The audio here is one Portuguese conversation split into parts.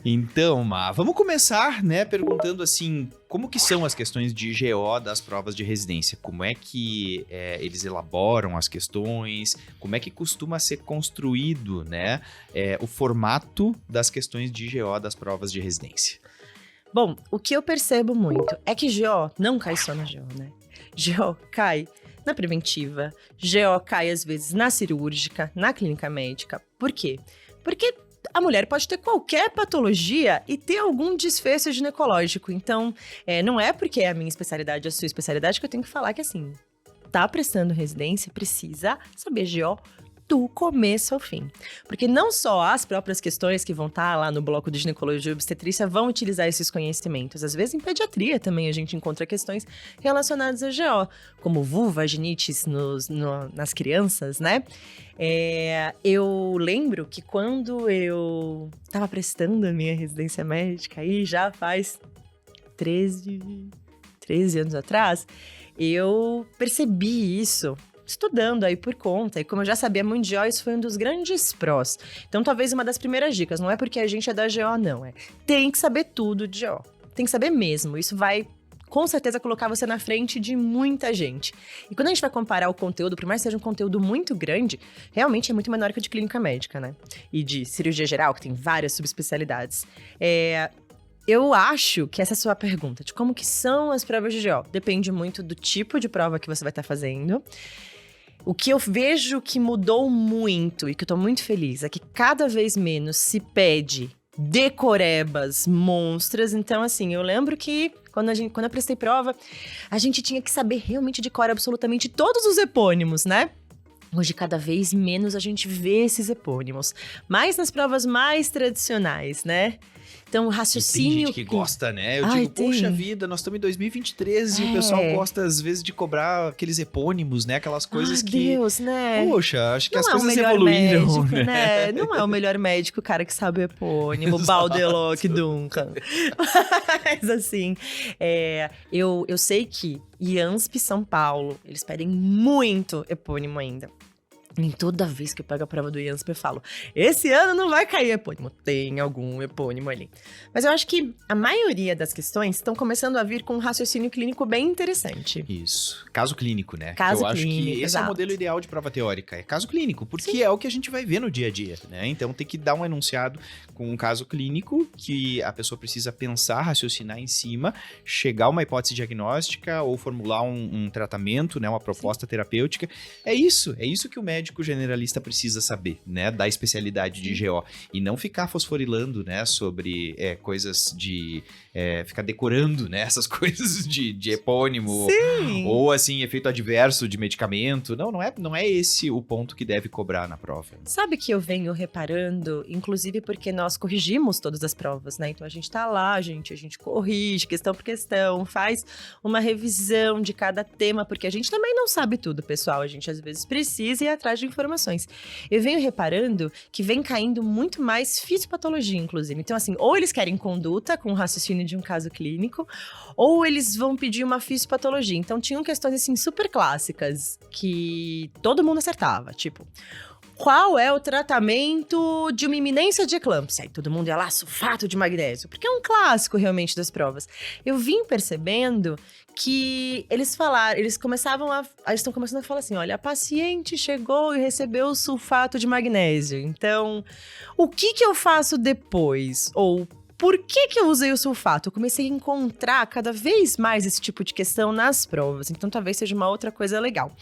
Então, vamos começar, né, perguntando assim, como que são as questões de GO das provas de residência? Como é que eles elaboram as questões? Como é que costuma ser construído, né, o formato das questões de GO das provas de residência? Bom, o que eu percebo muito é que GO não cai só na GO, né? GO cai na preventiva, GO cai às vezes na cirúrgica, na clínica médica. Por quê? Porque a mulher pode ter qualquer patologia e ter algum desfecho ginecológico. Então, não é porque é a minha especialidade, a sua especialidade, que eu tenho que falar que, assim, tá prestando residência, precisa saber GO do começo ao fim. Porque não só as próprias questões que vão estar lá no bloco de ginecologia e obstetrícia vão utilizar esses conhecimentos. Às vezes, em pediatria também a gente encontra questões relacionadas a GO, como vulvaginites nas crianças, né? Eu lembro que quando eu estava prestando a minha residência médica, aí já faz 13 anos atrás, eu percebi isso estudando aí por conta, e como eu já sabia muito de GO, isso foi um dos grandes prós. Então, talvez uma das primeiras dicas, não é porque a gente é da GO, não, tem que saber tudo de GO. Tem que saber mesmo, isso vai com certeza colocar você na frente de muita gente. E quando a gente vai comparar o conteúdo, por mais que seja um conteúdo muito grande, realmente é muito menor que o de clínica médica, né? E de cirurgia geral, que tem várias subespecialidades. Eu acho que essa é a sua pergunta, de como que são as provas de GO. Depende muito do tipo de prova que você vai estar fazendo. O que eu vejo que mudou muito e que eu tô muito feliz é que cada vez menos se pede decorebas monstras. Então, assim, eu lembro que quando eu prestei prova, a gente tinha que saber realmente decorar absolutamente todos os epônimos, né? Hoje, cada vez menos a gente vê esses epônimos. Mais nas provas mais tradicionais, né? Então, o raciocínio... E tem gente que gosta, né? Eu digo, poxa vida, nós estamos em 2023 e o pessoal gosta, às vezes, de cobrar aqueles epônimos, né? Aquelas coisas que... Deus, né? Poxa, acho que não as é coisas o melhor evoluíram, médico, né? Não é o melhor médico o cara que sabe o epônimo, Baldeloc Duncan. Mas, assim, eu sei que IANSP São Paulo, eles pedem muito epônimo ainda. E toda vez que eu pego a prova do IANSP, eu falo, esse ano não vai cair epônimo. Tem algum epônimo ali. Mas eu acho que a maioria das questões estão começando a vir com um raciocínio clínico bem interessante. Isso. Caso clínico, né? Caso eu acho clínico, que esse exato. é o modelo ideal de prova teórica. É caso clínico, porque é o que a gente vai ver no dia a dia, né? Então tem que dar um enunciado com um caso clínico que a pessoa precisa pensar, raciocinar em cima, chegar a uma hipótese diagnóstica ou formular um tratamento, né? Uma proposta terapêutica. É isso que o médico generalista precisa saber, né, da especialidade de GO, e não ficar fosforilando, né, sobre coisas de, ficar decorando, né, essas coisas de epônimo, ou assim, efeito adverso de medicamento. Não é esse o ponto que deve cobrar na prova. Sabe que eu venho reparando, inclusive porque nós corrigimos todas as provas, né, então a gente tá lá, a gente corrige questão por questão, faz uma revisão de cada tema, porque a gente também não sabe tudo, pessoal, a gente às vezes precisa ir atrás de informações. Eu venho reparando que vem caindo muito mais fisiopatologia, inclusive. Então, assim, ou eles querem conduta com o raciocínio de um caso clínico, ou eles vão pedir uma fisiopatologia. Então, tinham questões, assim, super clássicas que todo mundo acertava, tipo... Qual é o tratamento de uma iminência de eclâmpsia? Aí todo mundo ia lá, sulfato de magnésio, porque é um clássico realmente das provas. Eu vim percebendo que eles estão começando a falar assim, olha, a paciente chegou e recebeu sulfato de magnésio, então o que eu faço depois? Ou por que eu usei o sulfato? Eu comecei a encontrar cada vez mais esse tipo de questão nas provas, então talvez seja uma outra coisa legal.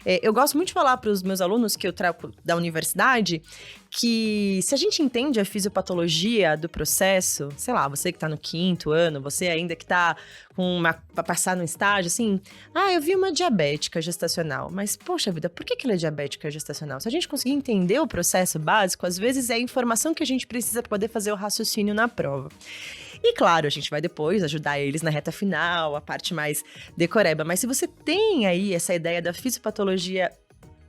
Eu gosto muito de falar para os meus alunos que eu trago da universidade que se a gente entende a fisiopatologia do processo, sei lá, você que está no 5º ano, você ainda que está para passar no estágio, assim, eu vi uma diabética gestacional, mas poxa vida, por que ela é diabética gestacional? Se a gente conseguir entender o processo básico, às vezes é a informação que a gente precisa para poder fazer o raciocínio na prova. E claro, a gente vai depois ajudar eles na reta final, a parte mais decoreba. Mas se você tem aí essa ideia da fisiopatologia,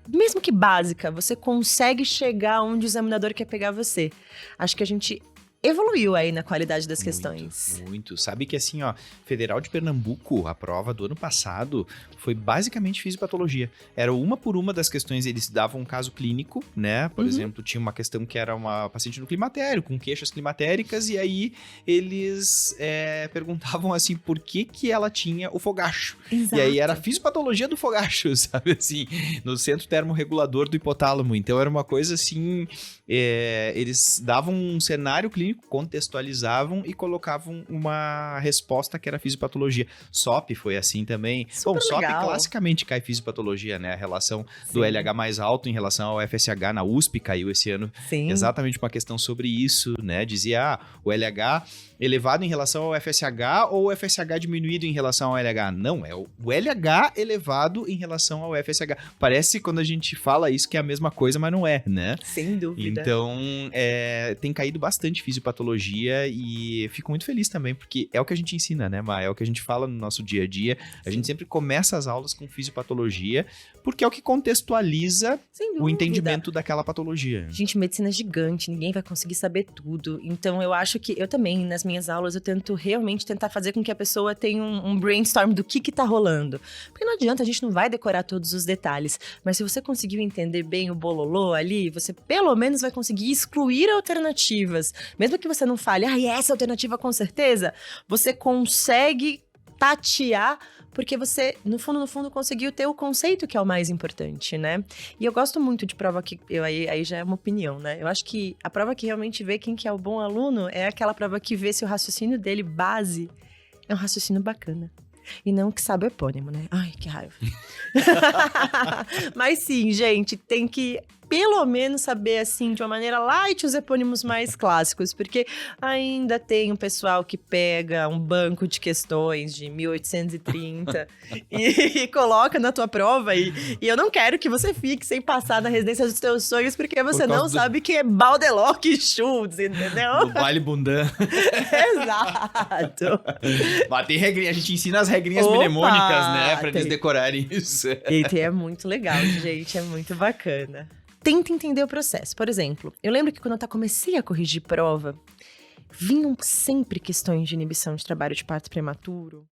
mesmo que básica, você consegue chegar onde o examinador quer pegar você. Acho que a gente evoluiu aí na qualidade das Muito, questões. muito. Sabe que assim, ó, Federal de Pernambuco, a prova do ano passado foi basicamente fisiopatologia. Era uma por uma das questões, eles davam um caso clínico, né? Por exemplo, tinha uma questão que era uma paciente no climatério, com queixas climatéricas, e aí eles perguntavam assim, por que que ela tinha o fogacho? Exato. E aí era a fisiopatologia do fogacho, sabe assim, no centro termorregulador do hipotálamo. Então era uma coisa assim, eles davam um cenário clínico, contextualizavam e colocavam uma resposta que era fisiopatologia. SOP foi assim também. Super Bom, SOP legal. classicamente cai fisiopatologia, né? A relação do Sim. LH mais alto em relação ao FSH na USP caiu esse ano. Sim. Exatamente uma questão sobre isso, né? Dizia, o LH elevado em relação ao FSH ou o FSH diminuído em relação ao LH? Não, é o LH elevado em relação ao FSH. Parece quando a gente fala isso que é a mesma coisa, mas não é, né? Sem dúvida. Então, tem caído bastante fisiopatologia e fico muito feliz também, porque é o que a gente ensina, né, Ma? É o que a gente fala no nosso dia a dia. A gente sempre começa as aulas com fisiopatologia, porque é o que contextualiza Sem dúvida. o entendimento daquela patologia. Gente, medicina é gigante, ninguém vai conseguir saber tudo. Então, eu acho que eu também, nas minhas aulas, eu tento realmente tentar fazer com que a pessoa tenha um brainstorm do que tá rolando. Porque não adianta, a gente não vai decorar todos os detalhes. Mas se você conseguiu entender bem o bololô ali, você pelo menos vai conseguir excluir alternativas. Mesmo que você não fale, essa alternativa com certeza, você consegue tatear, porque você, no fundo, conseguiu ter o conceito que é o mais importante, né? E eu gosto muito de prova que... Aí já é uma opinião, né? Eu acho que a prova que realmente vê quem que é o bom aluno é aquela prova que vê se o raciocínio dele, base, é um raciocínio bacana. E não que sabe o epônimo, né? Ai, que raiva. Mas sim, gente, tem que pelo menos saber, assim, de uma maneira light, os epônimos mais clássicos, porque ainda tem um pessoal que pega um banco de questões de 1830 e coloca na tua prova, e eu não quero que você fique sem passar na residência dos teus sonhos, porque você não sabe quem é Baudeloc e Schultz, entendeu? Do baile bundan. Exato. Mas tem regrinha, a gente ensina as regrinhas Opa, mnemônicas, né? Pra eles tem. decorarem isso. E é muito legal, gente, é muito bacana. Tenta entender o processo. Por exemplo, eu lembro que quando eu comecei a corrigir prova, vinham sempre questões de inibição de trabalho de parto prematuro.